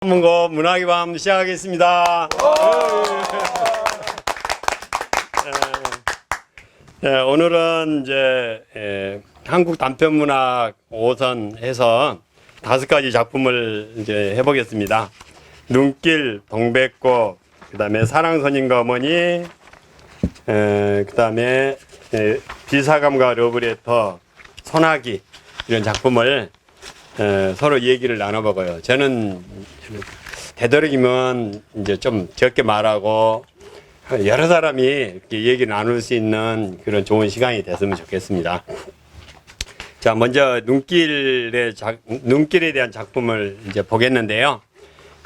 한문고 문학의 밤 시작하겠습니다. 오늘은 이제 한국 단편문학 5선 해서 5가지 작품을 이제 해보겠습니다. 눈길, 동백꽃, 그다음에 사랑선인과 어머니, 그다음에 비사감과 러브레터, 소나기 이런 작품을 서로 얘기를 나눠보고요. 저는 되도록이면 이제 좀 적게 말하고 여러 사람이 이렇게 얘기 나눌 수 있는 그런 좋은 시간이 됐으면 좋겠습니다. 자, 먼저 눈길에 대한 작품을 이제 보겠는데요.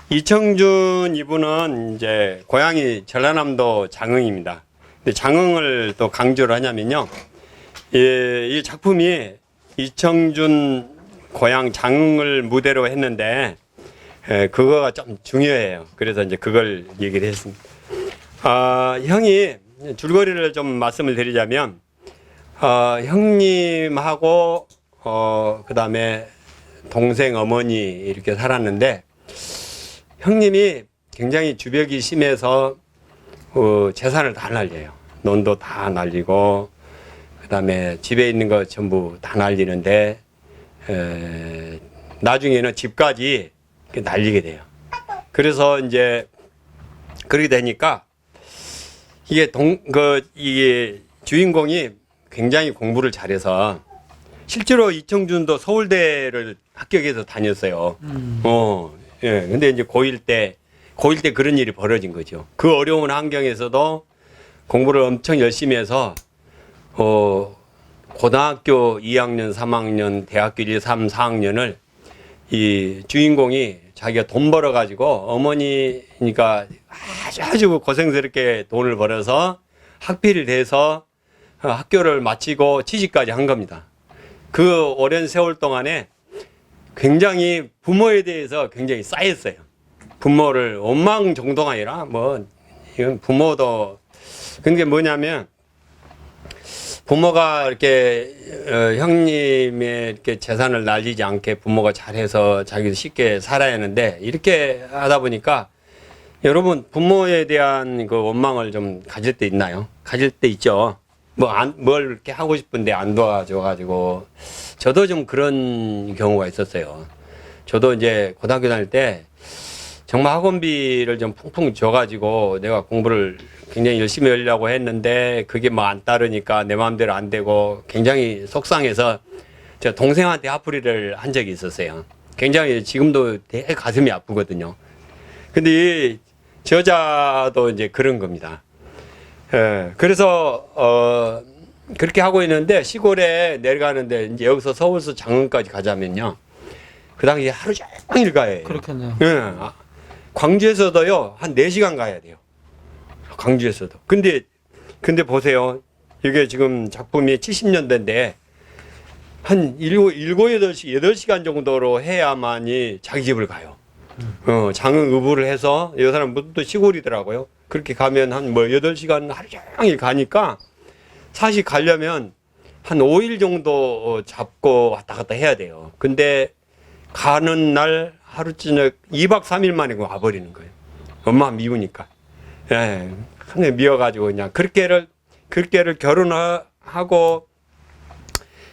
이청준 이분은 이제 고향이 전라남도 장흥입니다. 근데 장흥을 또 강조를 하냐면요. 이 작품이 이청준 고향 장흥을 무대로 했는데 그거가 좀 중요해요. 그래서 이제 그걸 얘기를 했습니다. 형이 줄거리를 좀 말씀을 드리자면 형님하고 그다음에 동생 어머니 이렇게 살았는데 형님이 굉장히 주벽이 심해서 재산을 다 날려요. 논도 다 날리고 그다음에 집에 있는 거 전부 다 날리는데 나중에는 집까지 날리게 돼요. 그래서 이제 그렇게 되니까 이게 주인공이 굉장히 공부를 잘해서 실제로 이청준도 서울대를 합격해서 다녔어요. 예. 근데 이제 고1 때 그런 일이 벌어진 거죠. 그 어려운 환경에서도 공부를 엄청 열심히 해서 고등학교 2학년, 3학년, 대학교 1, 3, 4학년을 이 주인공이 자기가 돈 벌어가지고 어머니니까 아주 고생스럽게 돈을 벌어서 학비를 대서 학교를 마치고 취직까지 한 겁니다. 그 오랜 세월 동안에 굉장히 부모에 대해서 굉장히 쌓였어요. 부모를 원망 정도가 아니라 이건 부모도 그게 뭐냐면 부모가 이렇게 형님의 이렇게 재산을 날리지 않게 부모가 잘해서 자기도 쉽게 살아야 하는데 이렇게 하다 보니까 여러분 부모에 대한 그 원망을 좀 가질 때 있나요? 가질 때 있죠. 뭘 이렇게 하고 싶은데 안 도와줘가지고 저도 좀 그런 경우가 있었어요. 저도 이제 고등학교 다닐 때 정말 학원비를 좀 풍풍 줘가지고 내가 공부를 굉장히 열심히 하려고 했는데 그게 안 따르니까 내 마음대로 안 되고 굉장히 속상해서 제가 동생한테 화풀이를 한 적이 있었어요. 굉장히 지금도 되게 가슴이 아프거든요. 근데 이 저자도 이제 그런 겁니다. 그래서 그렇게 하고 있는데 시골에 내려가는데 이제 여기서 서울서 장흥까지 가자면요. 그 당시에 하루 종일 가야 해요. 그렇겠네요. 광주에서도요, 한 4시간 가야 돼요. 광주에서도. 근데 보세요. 이게 지금 작품이 70년대인데, 한 8시간 정도로 해야만이 자기 집을 가요. 장흥 의부를 해서, 이 사람은 또 시골이더라고요. 그렇게 가면 한 8시간 하루 종일 가니까, 사실 가려면 한 5일 정도 잡고 왔다 갔다 해야 돼요. 근데 가는 날 하루 저녁 2박 3일 만에 와버리는 거예요. 엄마 미우니까. 예, 그냥 미워가지고 그냥 그렇게를 결혼하고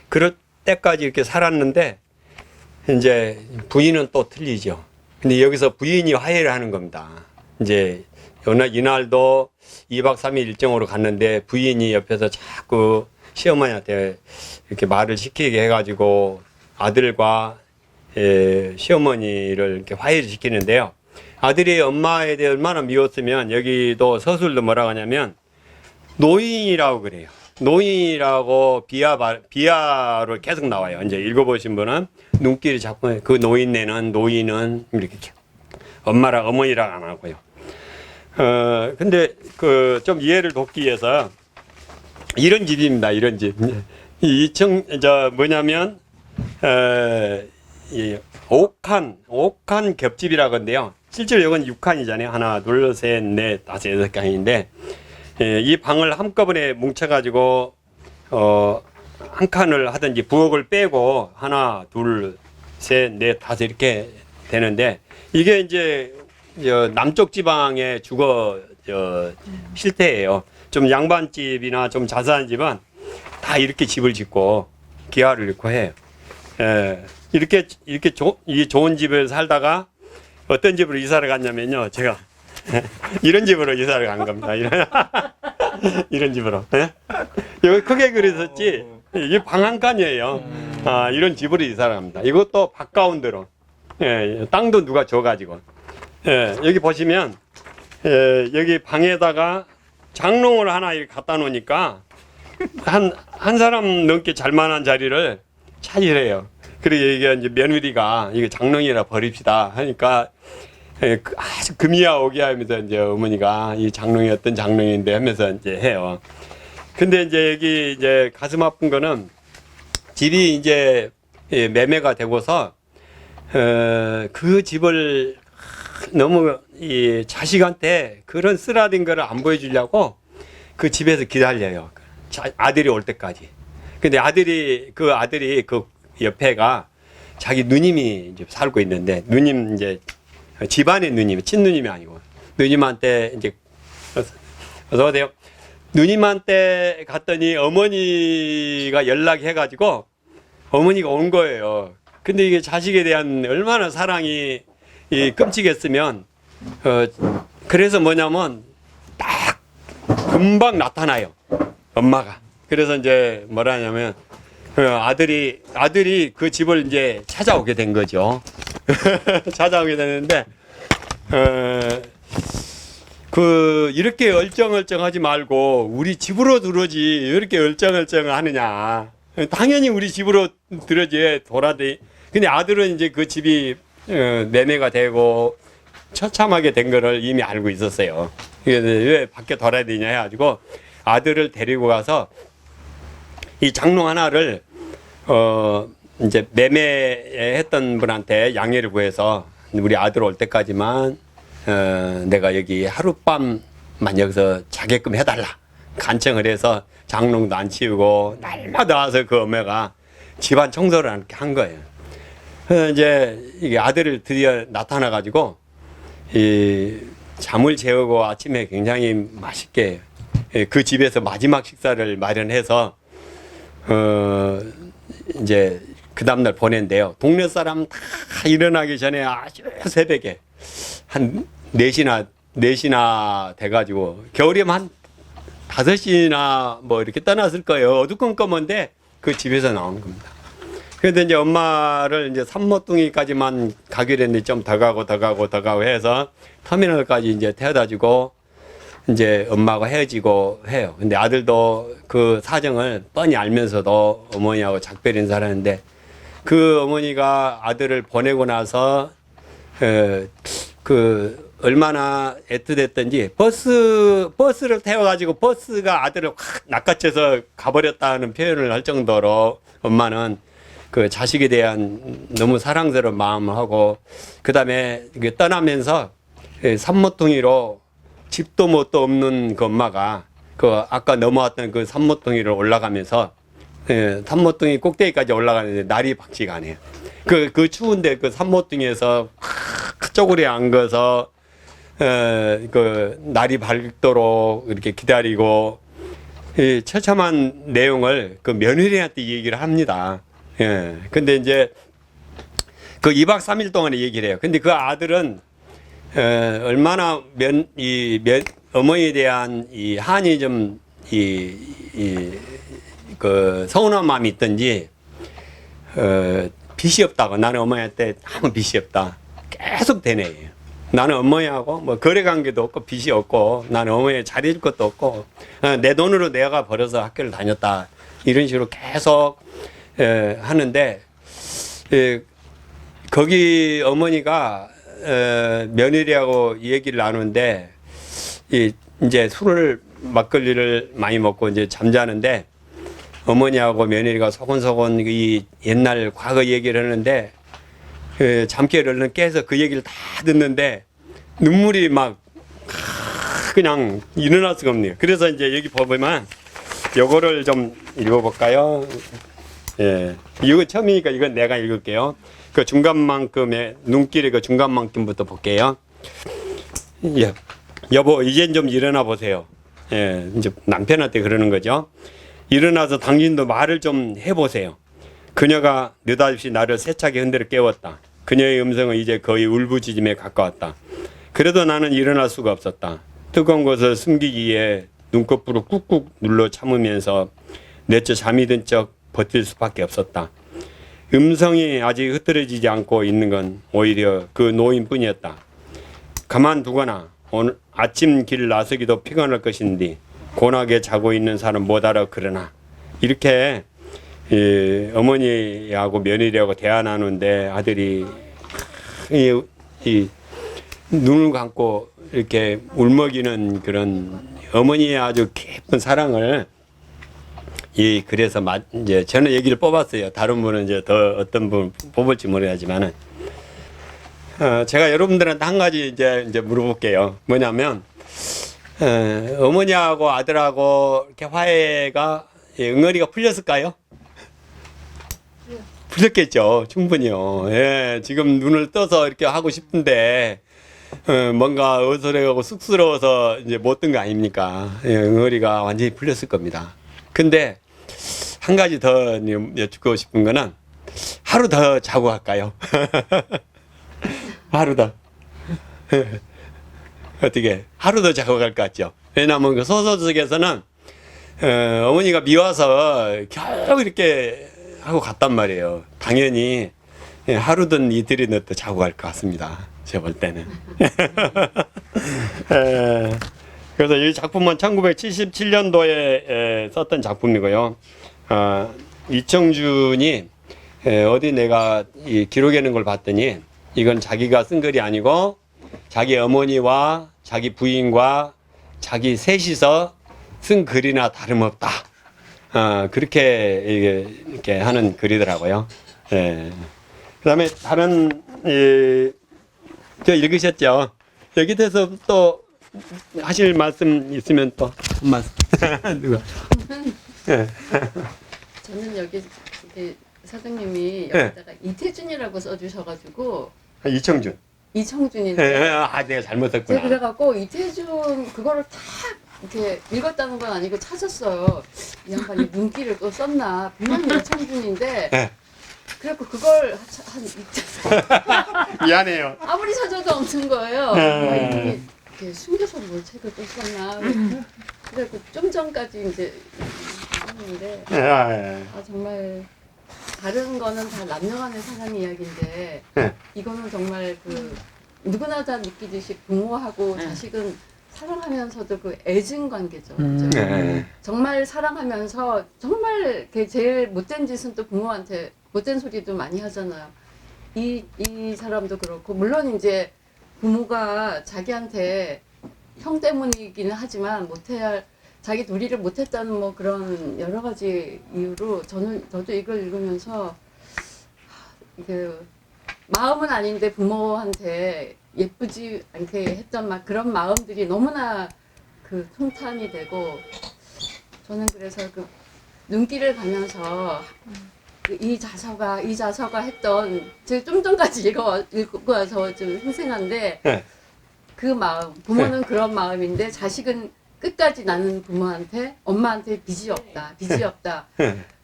그럴 때까지 이렇게 살았는데 이제 부인은 또 틀리죠. 근데 여기서 부인이 화해를 하는 겁니다. 이제 이날도 2박 3일 일정으로 갔는데 부인이 옆에서 자꾸 시어머니한테 이렇게 말을 시키게 해가지고 아들과 시어머니를 이렇게 화해를 시키는데요. 아들이 엄마에 대해 얼마나 미웠으면 여기도 서술도 뭐라고 하냐면 노인이라고 그래요. 노인이라고 비하로 계속 나와요. 이제 읽어보신 분은 눈길이 자꾸 그 노인네는 노인은 이렇게 엄마랑 어머니랑 안 하고요. 근데 좀 이해를 돕기 위해서 이런 집입니다. 이런 집. 뭐냐면 옥한 겹집이라고 하는데요. 실제로 이건 6칸이잖아요. 하나, 둘, 셋, 넷, 다섯, 6칸인데 이 방을 한꺼번에 뭉쳐가지고 한 칸을 하든지 부엌을 빼고 하나, 둘, 셋, 넷, 다섯 이렇게 되는데 이게 이제 남쪽 지방의 주거 실태예요. 좀 양반집이나 좀 자세한 집은 다 이렇게 집을 짓고 기와를 넣고 해요. 예, 이렇게 이 좋은 집을 살다가 어떤 집으로 이사를 갔냐면요. 제가 이런 집으로 이사를 간 겁니다. 이런 집으로. 예? 여기 크게 그렸었지. 이게 방 한 칸이에요. 아, 이런 집으로 이사를 갑니다. 이것도 바깥운데로. 예, 땅도 누가 줘가지고. 예, 여기 보시면 여기 방에다가 장롱을 하나 이렇게 갖다 놓으니까 한 사람 넘게 잘만한 자리를 차지해요. 그리고 이게 이제 며느리가 이게 장롱이라 버립시다 하니까 아주 금이야 오기야 하면서 이제 어머니가 이 장롱이 어떤 장롱인데 하면서 이제 해요. 근데 이제 여기 이제 가슴 아픈 거는 집이 이제 매매가 되고서 그 집을 너무 이 자식한테 그런 쓰라린 거를 안 보여주려고 그 집에서 기다려요. 아들이 올 때까지. 근데 아들이 그 옆에가 자기 누님이 이제 살고 있는데 누님 이제 집안의 누님, 친누님이 아니고 누님한테 이제 어서 오세요. 누님한테 갔더니 어머니가 연락해가지고 어머니가 온 거예요. 근데 이게 자식에 대한 얼마나 사랑이 끔찍했으면 그래서 뭐냐면 딱 금방 나타나요. 엄마가. 그래서 이제 뭐라 하냐면 아들이 그 집을 이제 찾아오게 된 거죠. 찾아오게 됐는데 이렇게 얼쩡얼쩡하지 말고 우리 집으로 들어오지 이렇게 얼쩡얼쩡 하느냐. 당연히 우리 집으로 들어지 돌아대. 근데 아들은 이제 그 집이 매매가 되고 처참하게 된 거를 이미 알고 있었어요. 왜 밖에 돌아야 되냐 해가지고 아들을 데리고 가서 이 장롱 하나를 이제 매매했던 분한테 양해를 구해서 우리 아들 올 때까지만 내가 여기 하룻밤만 여기서 자게끔 해달라 간청을 해서 장롱도 안 치우고 날마다 와서 그 엄마가 집안 청소를 한 거예요. 그래서 이제 이게 아들을 드디어 나타나 가지고 이 잠을 재우고 아침에 굉장히 맛있게 그 집에서 마지막 식사를 마련해서 이제 그 다음날 보낸대요. 동네 사람 다 일어나기 전에 아주 새벽에 한 4시나 돼가지고 겨울이면 한 5시나 뭐 이렇게 떠났을 거예요. 어두컴컴한데 그 집에서 나오는 겁니다. 그런데 이제 엄마를 이제 산모뚱이까지만 가기로 했는데 좀 더 가고 해서 터미널까지 이제 태워다 주고 이제 엄마하고 헤어지고 해요. 근데 아들도 그 사정을 뻔히 알면서도 어머니하고 작별 인사를 하는데 그 어머니가 아들을 보내고 나서 그 얼마나 애틋했던지 버스를 태워가지고 버스가 아들을 확 낚아채서 가버렸다는 표현을 할 정도로 엄마는 그 자식에 대한 너무 사랑스러운 마음을 하고 그 다음에 떠나면서 산모뚱이로 집도 뭣도 없는 그 엄마가 그 아까 넘어왔던 그 산모뚱이를 올라가면서 산모뚱이 꼭대기까지 올라가는데 날이 밝지가 않아요. 그 추운데 그 산모뚱이에서 쪼그리 앉아서 그 날이 밝도록 이렇게 기다리고 이 처참한 내용을 그 며느리한테 얘기를 합니다. 예. 근데 이제 그 2박 3일 동안에 얘기를 해요. 근데 그 아들은 얼마나 어머니에 대한 이 한이 좀 그 서운한 마음이 있던지 빚이 없다고 나는 어머니한테 아무 빚이 없다 계속 되뇌요. 나는 어머니하고 뭐 거래 관계도 없고 빚이 없고 나는 어머니 잘해줄 것도 없고 내 돈으로 내가 벌어서 학교를 다녔다 이런 식으로 계속 하는데 거기 어머니가 며느리하고 얘기를 나누는데 이제 술을 막걸리를 많이 먹고 이제 잠자는데 어머니하고 며느리가 소곤소곤 이 옛날 과거 얘기를 하는데 잠결을 얼른 깨서 그 얘기를 다 듣는데 눈물이 막 그냥 일어날 수가 없네요. 그래서 이제 여기 보면 요거를 좀 읽어볼까요? 예, 이거 처음이니까 이건 내가 읽을게요. 그 중간만큼의 눈길의 그 중간만큼부터 볼게요. 예. 여보, 이젠 좀 일어나 보세요. 예, 이제 남편한테 그러는 거죠. 일어나서 당신도 말을 좀 해보세요. 그녀가 느닷없이 나를 세차게 흔들어 깨웠다. 그녀의 음성은 이제 거의 울부짖음에 가까웠다. 그래도 나는 일어날 수가 없었다. 뜨거운 것을 숨기기에 눈꺼풀을 꾹꾹 눌러 참으면서 내처 잠이 든 척 버틸 수밖에 없었다. 음성이 아직 흐트러지지 않고 있는 건 오히려 그 노인뿐이었다. 가만두거나 오늘 아침 길 나서기도 피곤할 것인데 고나게 자고 있는 사람 못 알아 그러나 이렇게 어머니하고 며느리하고 대화 나누는데 아들이 이 눈을 감고 이렇게 울먹이는 그런 어머니의 아주 깊은 사랑을 그래서 이제 저는 얘기를 뽑았어요. 다른 분은 이제 더 어떤 분 뽑을지 모르겠지만은 제가 여러분들한테 한 가지 이제 물어볼게요. 뭐냐면 어머니하고 아들하고 이렇게 화해가 응어리가 풀렸을까요? 풀렸겠죠. 충분히요. 예, 지금 눈을 떠서 이렇게 하고 싶은데 뭔가 어설해하고 쑥스러워서 이제 못 뜬 거 아닙니까? 예, 응어리가 완전히 풀렸을 겁니다. 근데 한 가지 더 여쭙고 싶은 거는 하루 더 자고 갈까요? 하루 더. 어떻게 하루 더 자고 갈 것 같죠? 왜냐하면 그 소설 속에서는 어머니가 미워서 겨우 이렇게 하고 갔단 말이에요. 당연히 하루든 이틀이든 더 자고 갈 것 같습니다. 제가 볼 때는. 그래서 이 작품은 1977년도에 썼던 작품이고요. 이청준이 어디 내가 이 기록해 놓은 걸 봤더니 이건 자기가 쓴 글이 아니고 자기 어머니와 자기 부인과 자기 셋이서 쓴 글이나 다름없다. 그렇게 이렇게 하는 글이더라고요. 예. 그다음에 다른 저 읽으셨죠? 여기 대해서 또 하실 말씀 있으면 또 한 말씀. 누가? 저는 여기 사장님이 여기다가 이태준이라고 써주셔가지고 이청준. 이청준인데 내가 잘못 썼구나. 제가 그래갖고 이태준 그거를 다 이렇게 읽었다는 건 아니고 찾았어요. 이 양반이 눈길을 또 썼나 분명히 이청준인데 그래갖고 그걸 한 미안해요. 아무리 찾아도 없는 거예요. 이렇게 숨겨서 뭘 책을 또 썼나. 그래갖고 좀 전까지 이제 했는데 정말 다른 거는 다 남녀 간의 사랑 이야기인데 이거는 정말 그 누구나 다 느끼듯이 부모하고 자식은 사랑하면서도 그 애증 관계죠. 정말 사랑하면서 정말 제일 못된 짓은 또 부모한테 못된 소리도 많이 하잖아요. 이 사람도 그렇고 물론 이제 부모가 자기한테 형 때문이기는 하지만 못해야 할 자기 도리를 못했다는 뭐 그런 여러 가지 이유로 저도 이걸 읽으면서 그 마음은 아닌데 부모한테 예쁘지 않게 했던 막 그런 마음들이 너무나 그 통탄이 되고 저는 그래서 그 눈길을 가면서 이 자서가 했던 제가 좀 전까지 읽고 와서 좀 생생한데 그 마음 부모는 그런 마음인데 자식은 끝까지 나는 부모한테 엄마한테 빚이 없다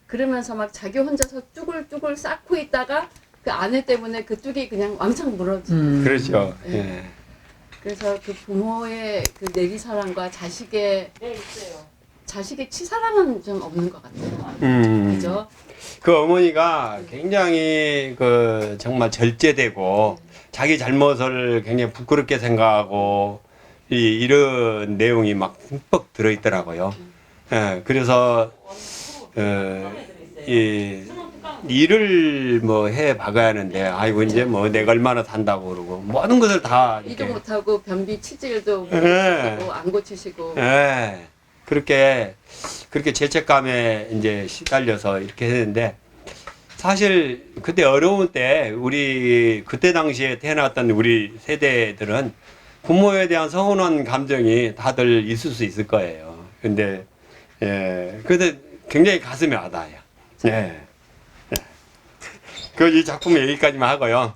그러면서 막 자기 혼자서 쭈글쭈글 쌓고 있다가 그 아내 때문에 그 뚝이 그냥 왕창 무너지는 그렇죠. 그래서 그 부모의 그 내리사랑과 자식의 치사랑은 좀 없는 것 같아요. 그죠? 그 어머니가 굉장히 그 정말 절제되고 자기 잘못을 굉장히 부끄럽게 생각하고 이런 내용이 막 흠뻑 들어있더라고요. 그래서 일을 뭐 해 박아야 하는데 아이고 이제 뭐 내가 얼마나 산다고 그러고 모든 것을 다 일도 못하고 변비 치질도 못 고치시고 안 고치시고 그렇게 죄책감에 이제 시달려서 이렇게 했는데 사실 그때 어려운 때 우리 그때 당시에 태어났던 우리 세대들은 부모에 대한 서운한 감정이 다들 있을 수 있을 거예요. 근데 그래도 굉장히 가슴이 와닿아요. 그 이 작품 여기까지만 하고요.